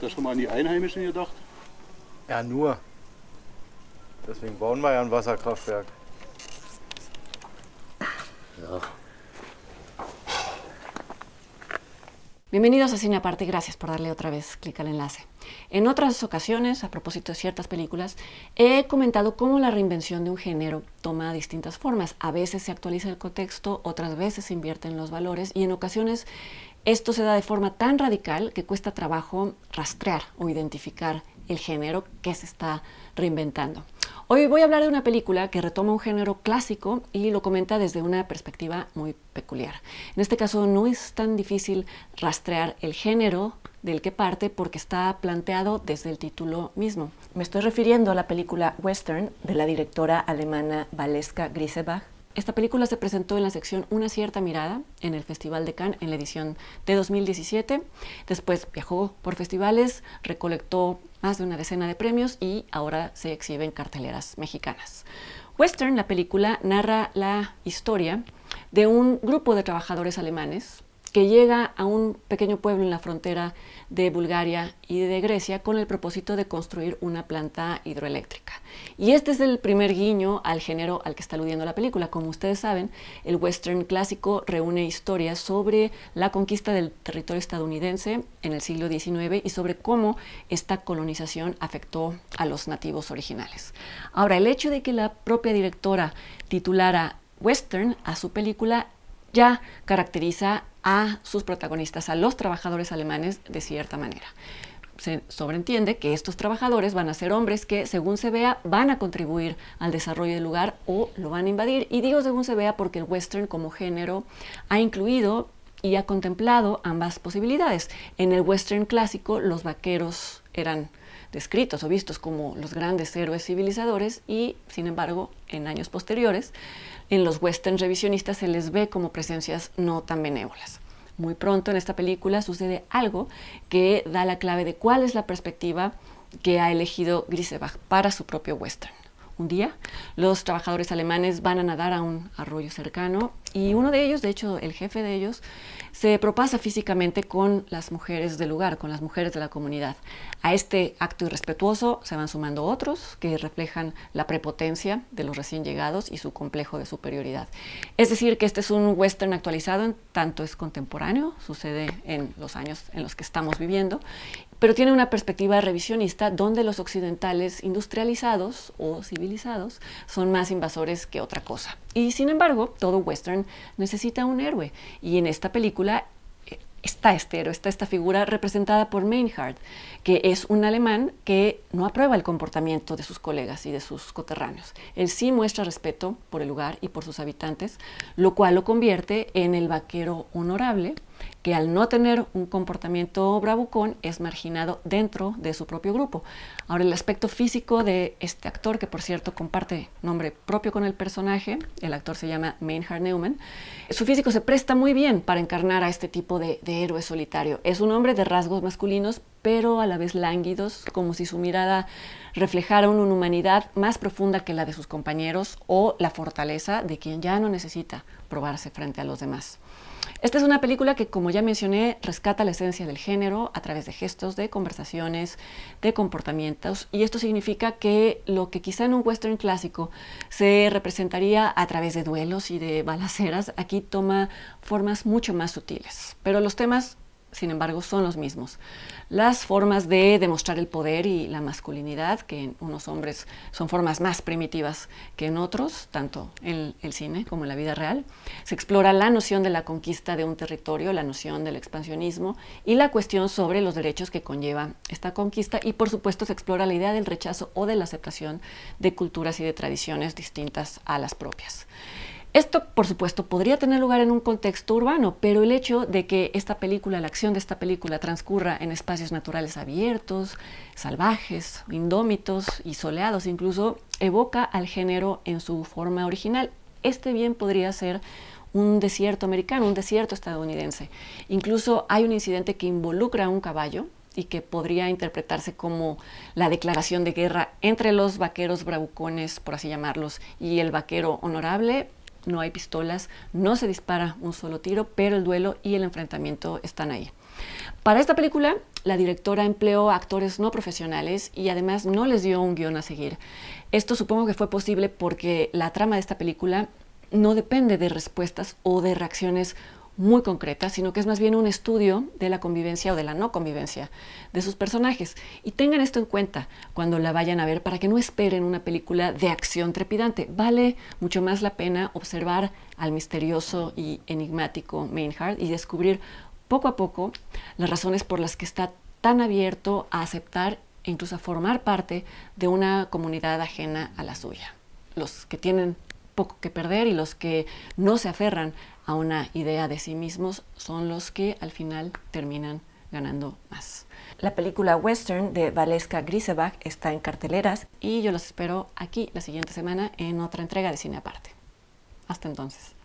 Habt ihr schon mal an die Einheimischen gedacht? Ja, nur. Deswegen bauen wir ja ein Wasserkraftwerk. Ja. Bienvenidos a Cine Aparte y gracias por darle otra vez clic al enlace. En otras ocasiones, a propósito de ciertas películas, he comentado cómo la reinvención de un género toma distintas formas. A veces se actualiza el contexto, otras veces se invierten los valores y en ocasiones esto se da de forma tan radical que cuesta trabajo rastrear o identificar el género que se está reinventando. Hoy voy a hablar de una película que retoma un género clásico y lo comenta desde una perspectiva muy peculiar. En este caso no es tan difícil rastrear el género del que parte porque está planteado desde el título mismo. Me estoy refiriendo a la película Western de la directora alemana Valeska Grisebach. Esta película se presentó en la sección Una cierta mirada en el Festival de Cannes en la edición de 2017. Después viajó por festivales, recolectó más de una decena de premios y ahora se exhibe en carteleras mexicanas. Western, la película, narra la historia de un grupo de trabajadores alemanes que llega a un pequeño pueblo en la frontera de Bulgaria y de Grecia con el propósito de construir una planta hidroeléctrica. Y este es el primer guiño al género al que está aludiendo la película. Como ustedes saben, el western clásico reúne historias sobre la conquista del territorio estadounidense en el siglo XIX y sobre cómo esta colonización afectó a los nativos originales. Ahora, el hecho de que la propia directora titulara Western a su película ya caracteriza a sus protagonistas, a los trabajadores alemanes, de cierta manera. Se sobreentiende que estos trabajadores van a ser hombres que, según se vea, van a contribuir al desarrollo del lugar o lo van a invadir. Y digo según se vea porque el western como género ha incluido y ha contemplado ambas posibilidades. En el western clásico, los vaqueros eran descritos o vistos como los grandes héroes civilizadores y, sin embargo, en años posteriores, en los westerns revisionistas se les ve como presencias no tan benévolas. Muy pronto en esta película sucede algo que da la clave de cuál es la perspectiva que ha elegido Grisebach para su propio western. Un día, los trabajadores alemanes van a nadar a un arroyo cercano y uno de ellos, de hecho el jefe de ellos, se propasa físicamente con las mujeres del lugar, con las mujeres de la comunidad. A este acto irrespetuoso se van sumando otros que reflejan la prepotencia de los recién llegados y su complejo de superioridad. Es decir, que este es un western actualizado en tanto es contemporáneo, sucede en los años en los que estamos viviendo, pero tiene una perspectiva revisionista donde los occidentales industrializados o civilizados son más invasores que otra cosa. Y sin embargo, todo western necesita un héroe. Y en esta película está este héroe, está esta figura representada por Meinhard, que es un alemán que no aprueba el comportamiento de sus colegas y de sus coterráneos. Él sí muestra respeto por el lugar y por sus habitantes, lo cual lo convierte en el vaquero honorable, que al no tener un comportamiento bravucón es marginado dentro de su propio grupo. Ahora, el aspecto físico de este actor, que por cierto comparte nombre propio con el personaje, el actor se llama Meinhard Neumann, su físico se presta muy bien para encarnar a este tipo de héroe solitario. Es un hombre de rasgos masculinos, pero a la vez lánguidos, como si su mirada reflejara una humanidad más profunda que la de sus compañeros o la fortaleza de quien ya no necesita probarse frente a los demás. Esta es una película que, como ya mencioné, rescata la esencia del género a través de gestos, de conversaciones, de comportamientos, y esto significa que lo que quizá en un western clásico se representaría a través de duelos y de balaceras, aquí toma formas mucho más sutiles. Pero los temas, sin embargo, son los mismos. Las formas de demostrar el poder y la masculinidad, que en unos hombres son formas más primitivas que en otros, tanto en el cine como en la vida real. Se explora la noción de la conquista de un territorio, la noción del expansionismo y la cuestión sobre los derechos que conlleva esta conquista. Y por supuesto se explora la idea del rechazo o de la aceptación de culturas y de tradiciones distintas a las propias. Esto, por supuesto, podría tener lugar en un contexto urbano, pero el hecho de que esta película, la acción de esta película, transcurra en espacios naturales abiertos, salvajes, indómitos y soleados, incluso evoca al género en su forma original. Este bien podría ser un desierto americano, un desierto estadounidense. Incluso hay un incidente que involucra a un caballo y que podría interpretarse como la declaración de guerra entre los vaqueros bravucones, por así llamarlos, y el vaquero honorable, no hay pistolas, no se dispara un solo tiro, pero el duelo y el enfrentamiento están ahí. Para esta película, la directora empleó actores no profesionales y además no les dio un guión a seguir. Esto supongo que fue posible porque la trama de esta película no depende de respuestas o de reacciones muy concretas, sino que es más bien un estudio de la convivencia o de la no convivencia de sus personajes. Y tengan esto en cuenta cuando la vayan a ver para que no esperen una película de acción trepidante. Vale mucho más la pena observar al misterioso y enigmático Maynard y descubrir poco a poco las razones por las que está tan abierto a aceptar e incluso a formar parte de una comunidad ajena a la suya. Los que tienen poco que perder y los que no se aferran a una idea de sí mismos son los que al final terminan ganando más. La película western de Valeska Grisebach está en carteleras y yo los espero aquí la siguiente semana en otra entrega de Cine Aparte. Hasta entonces.